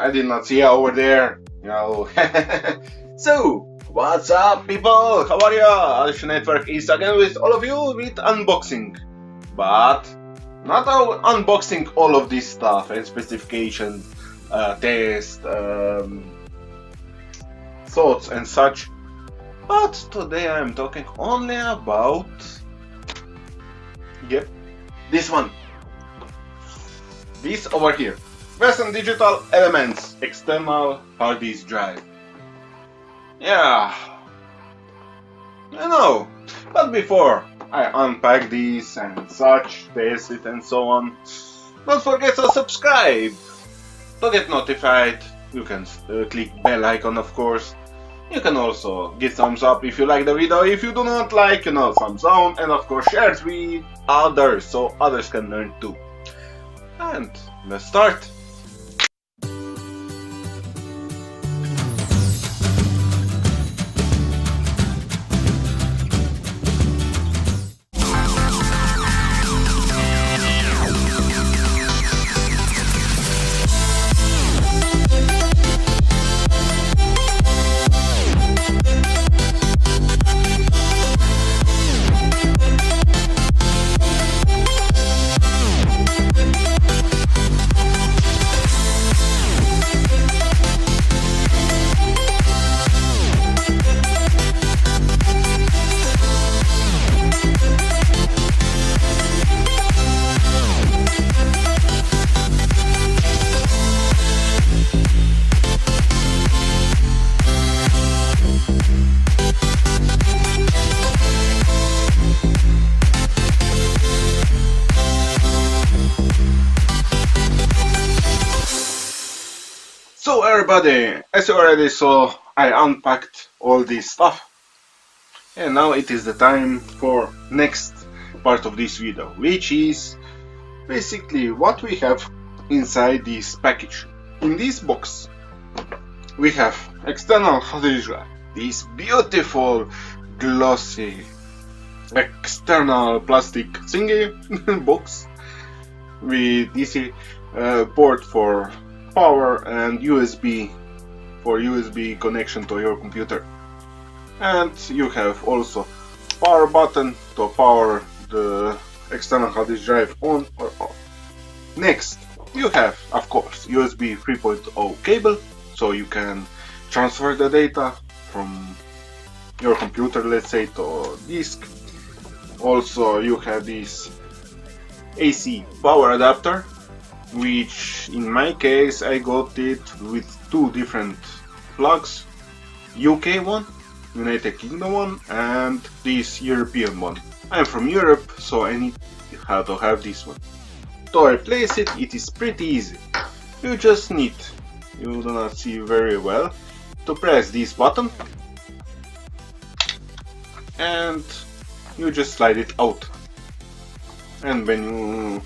I did not see you over there, you know. So, what's up, people? How are you? ACOnetwork is again with all of you with unboxing. But not unboxing all of this stuff and specifications, tests, thoughts and such. But today I'm talking only about, yep, this one. This over here. Western Digital Elements external hard disk drive. Yeah, I know. But before I unpack this and such, test it and so on, don't forget to subscribe to get notified. You can click bell icon, of course. You can also give thumbs up if you like the video. If you do not like, thumbs down, and of course share it with others so others can learn too. And let's start. So everybody, as you already saw, I unpacked all this stuff, and now it is the time for next part of this video, which is basically what we have inside this package. In this box we have external hard disk drive, this beautiful glossy external plastic thingy box with DC port for power and USB for USB connection to your computer, and you have also power button to power the external hard disk drive on or off. Next you have, of course, USB 3.0 cable, so you can transfer the data from your computer, let's say, to disk. Also you have this AC power adapter, which in my case I got it with two different plugs, UK one, United Kingdom one, and this European one. I'm from Europe, so I need to have this one. To replace it, it is pretty easy. You just need, you do not see very well, to press this button and you just slide it out. And when you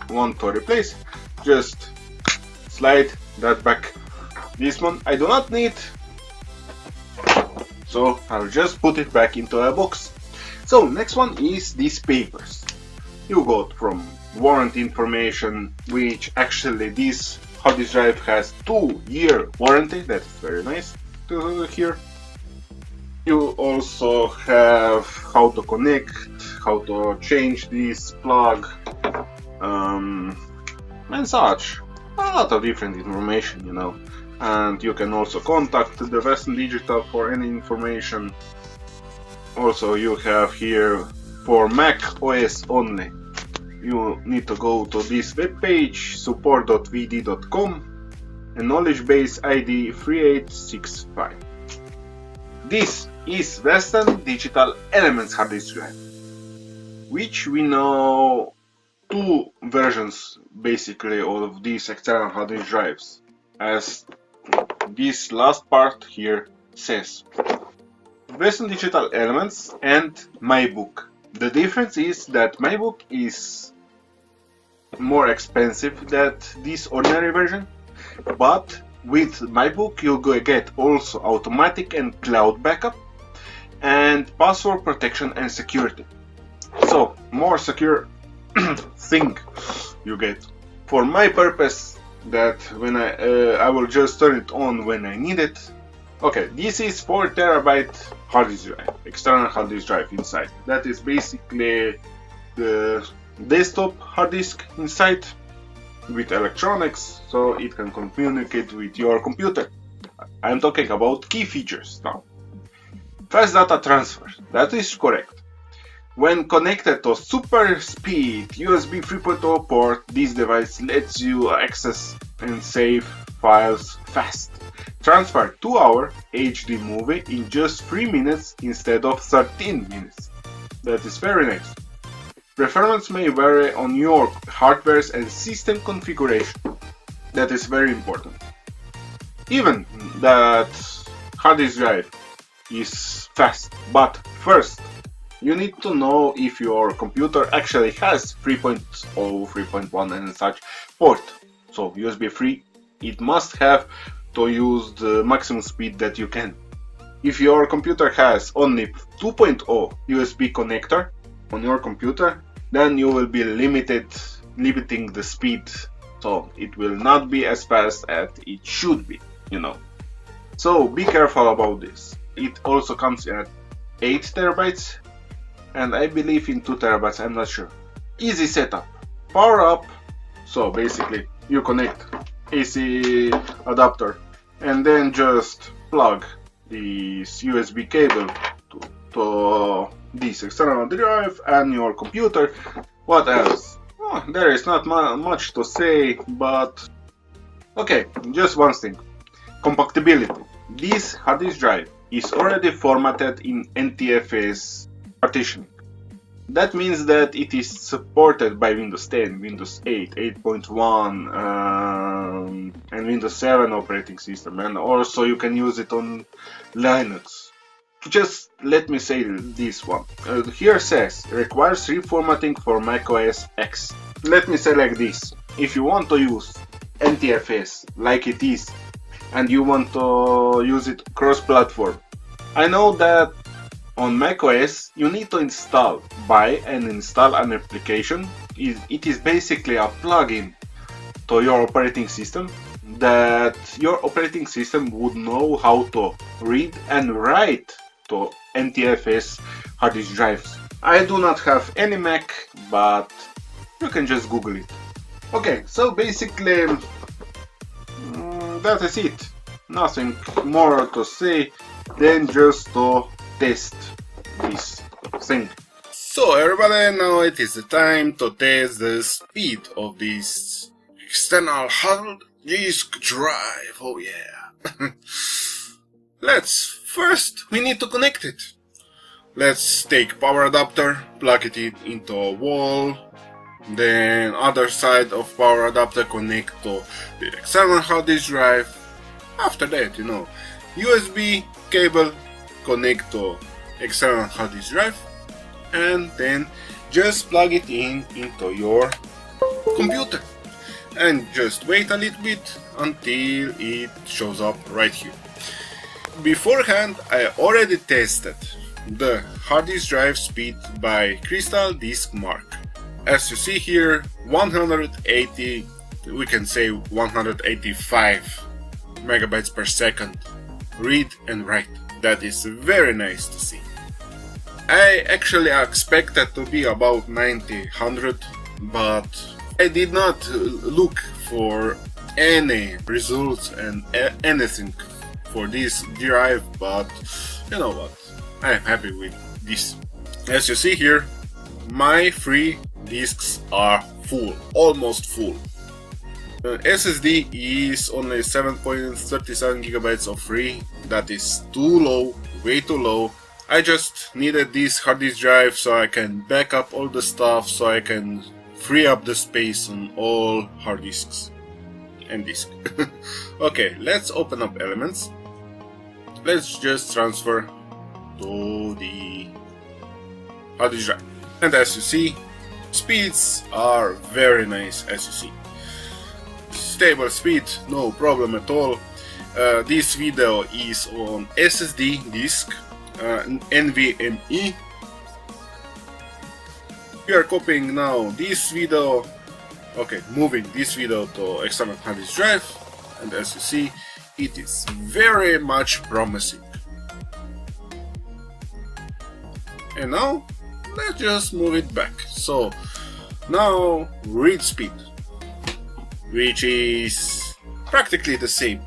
want to replace, just slide that back. This one I do not need, so I'll just put it back into a box. So next one is these papers. You got from warranty information, which actually this hard disk drive has 2-year warranty. That's very nice to hear. You also have how to connect, how to change this plug, and such. A lot of different information, and you can also contact the Western Digital for any information. Also you have here for Mac OS only, you need to go to this webpage, support.vd.com, and knowledge base ID 3865. This is Western Digital Elements hard disk drive, which we know two versions basically of these external hard disk drives, as this last part here says. Western Digital Elements and MyBook. The difference is that MyBook is more expensive than this ordinary version, but with MyBook you get also automatic and cloud backup and password protection and security. So more secure thing you get. For my purpose, that when I will just turn it on when I need it. Okay, this is 4 terabyte hard disk drive, external hard disk drive inside. That is basically the desktop hard disk inside with electronics, so it can communicate with your computer. I'm talking about key features now. Fast data transfer, that is correct. When connected to super speed USB 3.0 port, this device lets you access and save files fast. Transfer 2-hour HD movie in just 3 minutes instead of 13 minutes. That is very nice. Performance may vary on your hardware and system configuration. That is very important. Even that hard disk drive is fast, but first you need to know if your computer actually has 3.0, 3.1 and such port. So USB 3, it must have to use the maximum speed that you can. If your computer has only 2.0 USB connector on your computer, then you will be limiting the speed, so it will not be as fast as it should be, you know. So be careful about this. It also comes at 8 terabytes and I believe in 2 terabytes, I'm not sure. Easy setup. Power up. So basically you connect AC adapter and then just plug this USB cable to this external drive and your computer. What else? Oh, there is not much to say, but okay, just one thing. Compatibility. This hard disk drive is already formatted in NTFS partitioning. That means that it is supported by Windows 10, Windows 8, 8.1 and Windows 7 operating system, and also you can use it on Linux. Just let me say this one. Here says requires reformatting for macOS X. Let me say like this. If you want to use NTFS like it is and you want to use it cross-platform, I know that on macOS you need to buy and install an application. It is basically a plugin to your operating system that your operating system would know how to read and write to NTFS hard disk drives. I do not have any Mac, but you can just Google it. Okay, so basically that is it. Nothing more to say than just to test this thing. So everybody, now it is the time to test the speed of this external hard disk drive. Oh yeah. First we need to connect it. Let's take power adapter, plug it into a wall, then other side of power adapter connect to the external hard disk drive. After that, USB cable connect to external hard disk drive, and then just plug it into your computer and just wait a little bit until it shows up right here. Beforehand, I already tested the hard disk drive speed by CrystalDiskMark. As you see here, 180, we can say 185 megabytes per second read and write. That is very nice to see. I actually expected to be about 90-100, but I did not look for any results and anything for this drive, but you know what, I'm happy with this. As you see here, my 3 disks are full, almost full. SSD is only 7.37 gigabytes of free. That is too low, way too low. I just needed this hard disk drive so I can back up all the stuff, so I can free up the space on all hard disks and disk. Okay, let's open up Elements. Let's just transfer to the hard disk drive. And as you see, speeds are very nice, as you see. Stable speed, no problem at all. This video is on SSD disk, NVMe. We are copying now this video Okay, moving this video to external hard disk drive, and as you see, it is very much promising. And now, let's just move it back. So, now read speed, which is practically the same,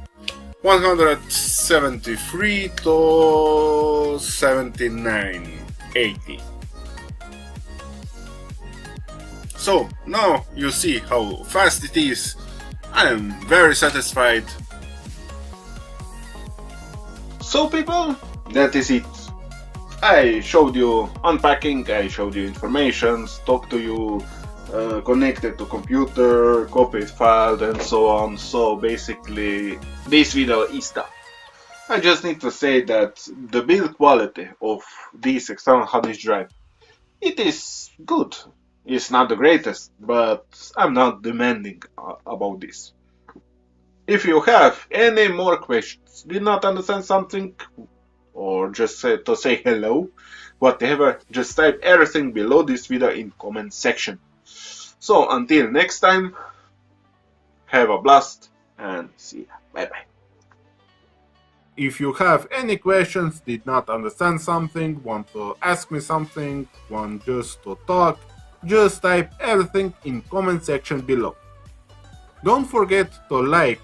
173 to 7980. So now you see how fast it is. I am very satisfied. So people, that is it. I showed you unpacking, I showed you information, talked to you, connected to computer, copied file and so on. So basically this video is done. I just need to say that the build quality of this external hard disk drive, it is good. It's not the greatest, but I'm not demanding about this. If you have any more questions, did not understand something, or just to say hello, whatever, just type everything below this video in comment section. So until next time, have a blast and see ya. Bye bye. If you have any questions, did not understand something, want to ask me something, want just to talk, just type everything in comment section below. Don't forget to like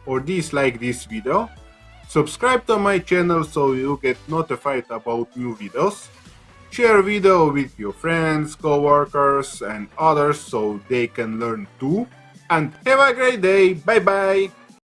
or dislike this video, subscribe to my channel so you get notified about new videos, share video with your friends, co-workers and others so they can learn too, and have a great day. Bye bye.